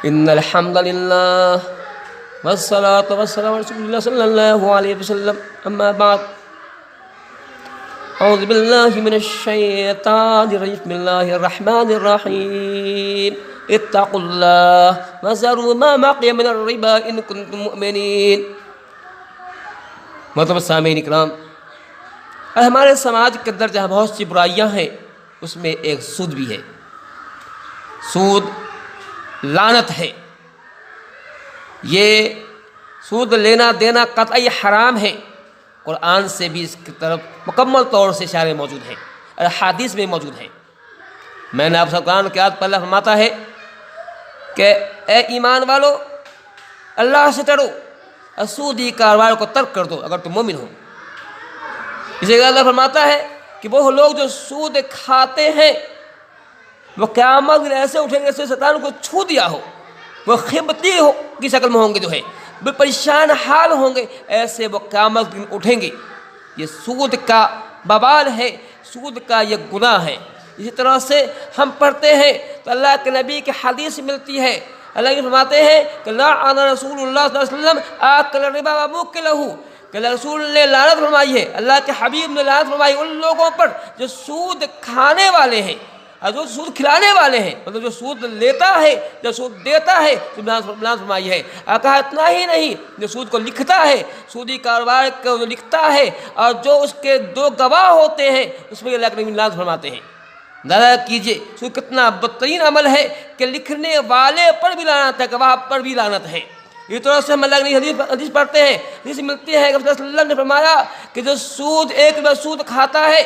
إن الحمد لله والصلاة والسلام على رسول الله صلى الله عليه وسلم أما بعد أعوذ بالله من الشيطان الرجيم بسم الله الرحمن الرحيم اتقوا الله وذروا ما بقي من الربا إن كنتم مؤمنين. محترم سامعین اکرام، ہمارے سماج کے اندر جہاں بہت سی برائیاں ہیں اس میں ایک سود بھی ہے. سود لعنت ہے. یہ سود لینا دینا قطعی حرام ہے. قرآن سے بھی اس کی طرف مکمل طور سے اشارے موجود ہیں اور حدیث میں موجود ہیں. میں نے آپ سے قرآن کی آیت پہلے فرماتا ہے کہ اے ایمان والو، اللہ سے ڈرو اور سودی کاروبار کو ترک کر دو اگر تم مومن ہو. اسی لیے اللہ فرماتا ہے کہ وہ لوگ جو سود کھاتے ہیں وہ قیامت میں ایسے اٹھیں گے جیسے شیطان کو چھو دیا ہو. وہ خبتی کی شکل میں ہوں گے، جو ہے وہ پریشان حال ہوں گے، ایسے وہ قیامت میں اٹھیں گے. یہ سود کا ببال ہے، سود کا یہ گناہ ہے. اسی طرح سے ہم پڑھتے ہیں تو اللہ کے نبی کی حدیث ملتی ہے. اللہ یہ فرماتے ہیں کہ لعن رسول اللہ صلی اللہ علیہ وسلم آکل الربا وموکلہ، کہ رسول نے لعنت فرمائی ہے، اللہ کے حبیب نے لعنت فرمائی ان لوگوں پر جو سود کھانے والے ہیں اور جو سود کھلانے والے ہیں. مطلب جو سود لیتا ہے، جو سود دیتا ہے، تو لعنت فرمائی ہے. اور کہا اتنا ہی نہیں، جو سود کو لکھتا ہے، سودی کاروبار کو جو لکھتا ہے اور جو اس کے دو گواہ ہوتے ہیں، اس میں اللہ کے نبی لعنت فرماتے ہیں. ذرا کیجئے سود کتنا بدترین عمل ہے کہ لکھنے والے پر بھی لعنت ہے، گواہ پر بھی لعنت ہے. اس طرح سے ہم اللہ کی حدیث پڑھتے ہیں، حدیث ملتی ہے کہ رسول اللہ صلی اللہ علیہ وسلم نے فرمایا کہ جو سود ایک بار سود کھاتا ہے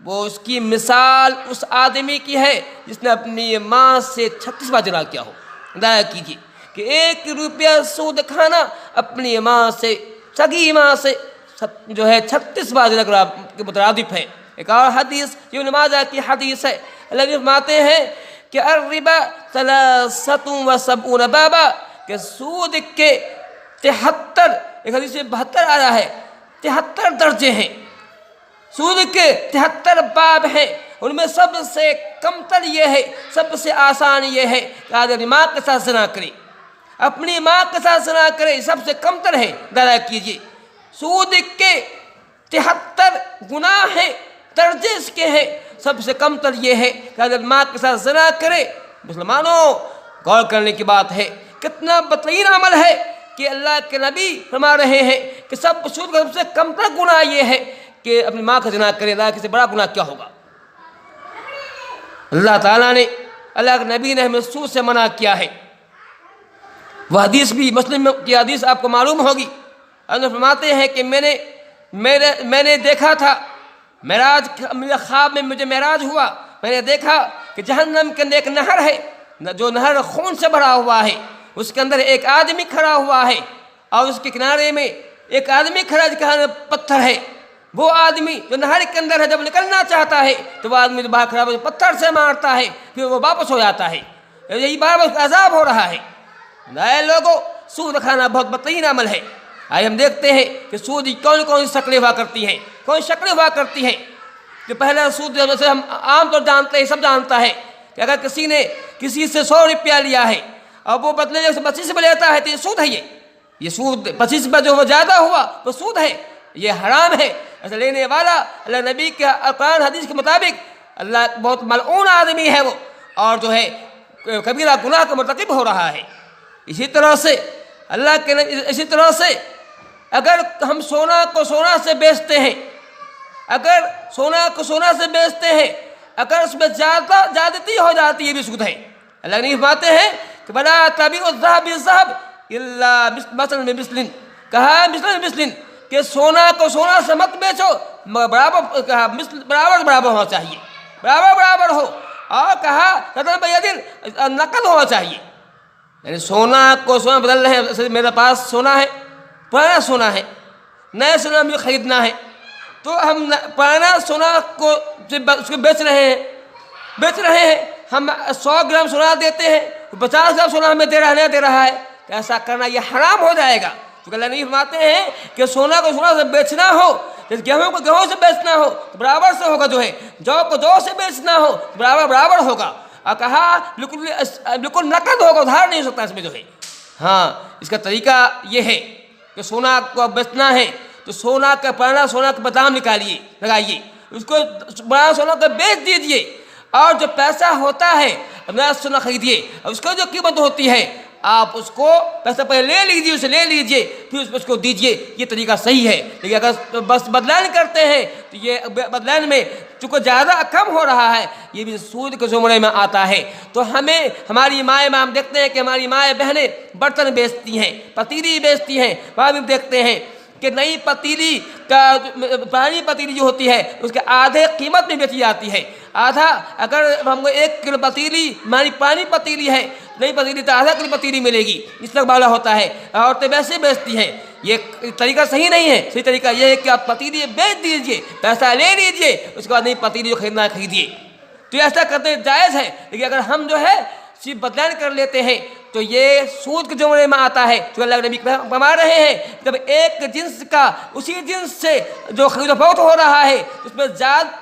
وہ اس کی مثال اس آدمی کی ہے جس نے اپنی ماں سے 36 بار جنا کیا ہو. ذرا کیجئے کہ 1 روپیہ سود کھانا اپنی ماں سے، سگی ماں سے جو ہے 36 بار جنا کے مترادف ہے. ایک اور حدیث جو ابن ماجہ کی حدیث ہے، اللہ بھی فرماتے ہیں کہ الربا 73 بابا، کہ سود کے 73، ایک حدیث میں 72 آیا ہے، 73 درجے ہیں. سود کے 73 باب ہیں. ان میں سب سے کمتر یہ ہے، سب سے آسان یہ ہے کہ آدمی ماں کے ساتھ زنا کرے، اپنی ماں کے ساتھ زنا کرے. سب سے کمتر ہے. ذرا کیجیے سود کے 73 گناہ ہیں، درجے اس کے ہیں. سب سے کمتر یہ ہے کہ اگر ماں کے ساتھ زنا کرے. مسلمانوں، غور کرنے کی بات ہے کتنا بدترین عمل ہے کہ اللہ کے نبی فرما رہے ہیں کہ سود کا سب سے کمتر گناہ یہ ہے کہ اپنی ماں کا زنا کرے. اللہ سے بڑا گناہ کیا ہوگا؟ اللہ تعالیٰ نے، اللہ کے نبی نے ہمیں سود سے منع کیا ہے. وہ حدیث بھی مسلم کی حدیث آپ کو معلوم ہوگی. اللہ فرماتے ہیں کہ میں نے دیکھا تھا معراج، میرے خواب میں مجھے معراج ہوا. میں نے دیکھا کہ جہنم کے اندر ایک نہر ہے، جو نہر خون سے بھرا ہوا ہے. اس کے اندر ایک آدمی کھڑا ہوا ہے اور اس کے کنارے میں ایک آدمی کھڑا جس کے ہاتھ میں پتھر ہے. وہ آدمی جو نہر کے اندر ہے جب نکلنا چاہتا ہے تو وہ آدمی جو باہر کھڑا ہے پتھر سے مارتا ہے، پھر وہ واپس ہو جاتا ہے. یہی بار بار عذاب ہو رہا ہے. اے لوگوں، سود کھانا بہت بدترین عمل ہے. آئے ہم دیکھتے ہیں کہ سود کون کون سی شکلیں ہوا کرتی ہیں، کون شکلیں ہوا کرتی ہیں. کہ پہلا سود جیسے ہم عام طور جانتے ہیں، سب جانتا ہے کہ اگر کسی نے کسی سے 100 روپیہ لیا ہے اور وہ بدلے جیسے 25 روپے لیتا ہے تو یہ سود ہے. یہ سود 25 روپے جو زیادہ ہوا وہ سود ہے، یہ حرام ہے. ایسا لینے والا اللہ نبی کے قرآن حدیث کے مطابق اللہ بہت ملعون آدمی ہے وہ، اور جو ہے کبیرہ گناہ کا مرتکب ہو رہا ہے. اسی طرح سے اگر ہم سونا کو سونا سے بیچتے ہیں، اگر سونا کو سونا سے بیچتے ہیں، اگر اس میں زیادتی ہو جاتی ہے، یہ بھی سود ہے. اللہ نے فرماتے ہیں کہ بلا تبیعوا الذهب بالذهب الا مثلا بمثل، کہا مثلا بمثل، کہ سونا کو سونا سے مت بیچو، برابر ہونا چاہیے، برابر ہو. اور کہا قدم بیدن، نقد ہونا چاہیے. یعنی سونا کو سونا بدل رہے ہیں. میرے پاس سونا ہے، پرانا سونا ہے، نئے سونا مجھے خریدنا ہے، تو ہم پرانا سونا کو اس کو بیچ رہے ہیں. ہم 100 گرام سونا دیتے ہیں، 50 گرام سونا ہمیں دے رہا ہے. تو ایسا کرنا یہ حرام ہو جائے گا. کیونکہ اللہ نہیں فرماتے ہیں کہ سونا کو سونا سے بیچنا ہو، جیسے گیہوں کو گیہوں سے بیچنا ہو تو برابر سے ہوگا. جو ہے جو کو جو سے بیچنا ہو برابر ہوگا. اور کہا بالکل نقد ہوگا، ادھار نہیں ہو سکتا اس میں جو ہے. ہاں اس کا طریقہ یہ ہے کہ سونا کو بیچنا ہے تو سونا کا پرانا سونا کا بادام نکالیے، لگائیے، اس کو پرانا سونا کو بیچ دیجیے، اور جو پیسہ ہوتا ہے نیا سونا خریدیے، اور اس کا جو قیمت ہوتی ہے آپ اس کو پیسہ پہلے لے لیجیے، اسے لے لیجیے، پھر اس کو دیجیے. یہ طریقہ صحیح ہے. لیکن اگر بس بدلان کرتے ہیں تو یہ بدلان میں چونکہ زیادہ کم ہو رہا ہے، یہ بھی سود کے زمرے میں آتا ہے. تو ہماری مائیں ہم دیکھتے ہیں کہ ہماری مائیں بہنیں برتن بیچتی ہیں، پتیلی بیچتی ہیں، وہاں بھی دیکھتے ہیں کہ نئی پتیلی کا پرانی پتیلی جو ہوتی ہے اس کے آدھے قیمت میں بیچی جاتی ہے. آدھا، اگر ہم کو 1 کلو پتیلی ہماری پرانی پتیلی ہے، نئی پتیلی تو آدھا کلو پتیلی ملے گی، اس طرح والا ہوتا ہے. عورتیں ویسے بیچتی ہیں. یہ طریقہ صحیح نہیں ہے. صحیح طریقہ یہ ہے کہ آپ پتیلی بیچ دیجیے، پیسہ لے لیجیے، اس کے بعد نئی پتیلی جو خریدنا ہے خریدیے. تو ایسا کرتے جائز ہے. لیکن اگر ہم جو ہے صرف بدلان کر لیتے ہیں تو یہ سود کے زمرے میں آتا ہے. جو اللہ کے نبی فرما رہے ہیں جب ایک جنس کا اسی جنس سے جو خرید و فروخت ہو رہا ہے اس میں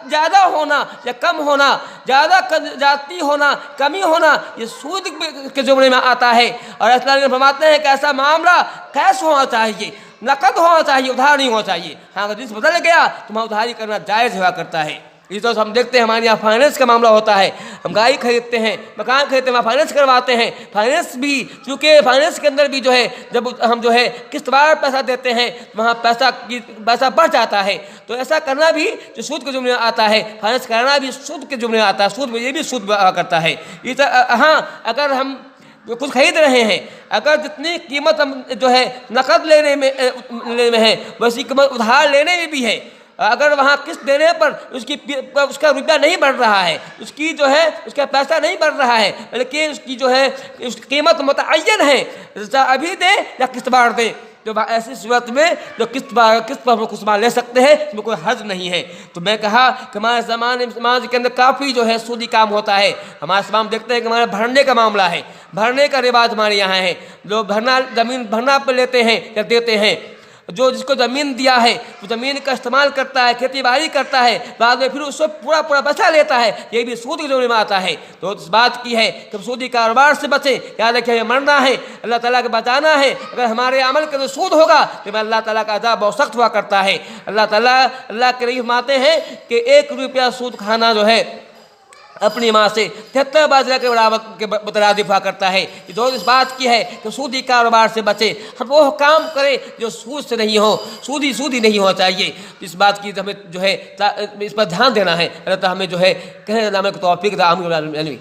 زیادہ ہونا یا کم ہونا، زیادہ زیادتی ہونا، کمی ہونا، یہ سود کے زمرے میں آتا ہے. اور اللہ نے فرماتے ہیں کہ ایسا معاملہ کیش ہونا چاہیے، نقد ہونا چاہیے، ادھار نہیں ہونا چاہیے. ہاں اگر جنس بدل گیا تو وہاں ادھاری کرنا جائز ہوا کرتا ہے. اس طرح سے ہم دیکھتے ہیں ہمارے یہاں فائننس کا معاملہ ہوتا ہے. ہم گاڑی خریدتے ہیں، مکان خریدتے ہیں، وہاں فائننس کرواتے ہیں. فائننس بھی چونکہ فائننس کے اندر بھی جو ہے جب ہم جو ہے قسط وار پیسہ دیتے ہیں وہاں پیسہ بڑھ جاتا ہے. تو ایسا کرنا بھی جو سود کے زمرے میں آتا ہے، فائننس کرنا بھی سود کے زمرے میں آتا ہے. سود میں یہ بھی سود کرتا ہے. ہاں اگر ہم کچھ خرید رہے ہیں، اگر جتنی قیمت ہم جو ہے نقد لینے میں ہے ویسی قیمت ادھار لینے میں بھی ہے. اگر وہاں قسط دینے پر اس کا روپیہ نہیں بڑھ رہا ہے، اس کی جو ہے اس کا پیسہ نہیں بڑھ رہا ہے، بلکہ اس کی جو ہے اس کی قیمت متعین ہے، ابھی دیں یا قسط بار دیں، تو ایسی صورت میں جو قسط پر ہم قسط لے سکتے ہیں اس میں کوئی حرج نہیں ہے. تو میں کہا کہ ہمارے سماج کے اندر کافی جو ہے سودی کام ہوتا ہے. ہمارے سماج دیکھتے ہیں کہ ہمارے بھرنے کا معاملہ ہے، بھرنے کا رواج ہمارے یہاں ہے. لوگ زمین بھرنا پہ لیتے ہیں یا دیتے ہیں. جو جس کو زمین دیا ہے وہ زمین کا استعمال کرتا ہے، کھیتی باڑی کرتا ہے، بعد میں پھر اس سے پورا بچا لیتا ہے. یہ بھی سود کے زمرے میں آتا ہے. تو اس بات کی ہے کہ سودی کاروبار سے بچیں. یاد رکھیں ہمیں مرنا ہے، اللہ تعالیٰ کو بچانا ہے. اگر ہمارے عمل کا سود ہوگا تو اللہ تعالیٰ کا عذاب بہت سخت ہوا کرتا ہے. اللہ کے نبی فرماتے ہیں کہ 1 روپیہ سود کھانا جو ہے اپنی ماں سے 73 باجرہ کے برابر کے مترادف ہوا کرتا ہے. جو اس بات کی ہے کہ سودی کاروبار سے بچے، ہم وہ کام کریں جو سود سے نہیں ہو، سودی نہیں ہونا چاہیے. اس بات کی ہمیں جو ہے اس پر دھیان دینا ہے. اللہ تعالیٰ ہمیں جو ہے کہنے کے توفیق عطا فرمائے.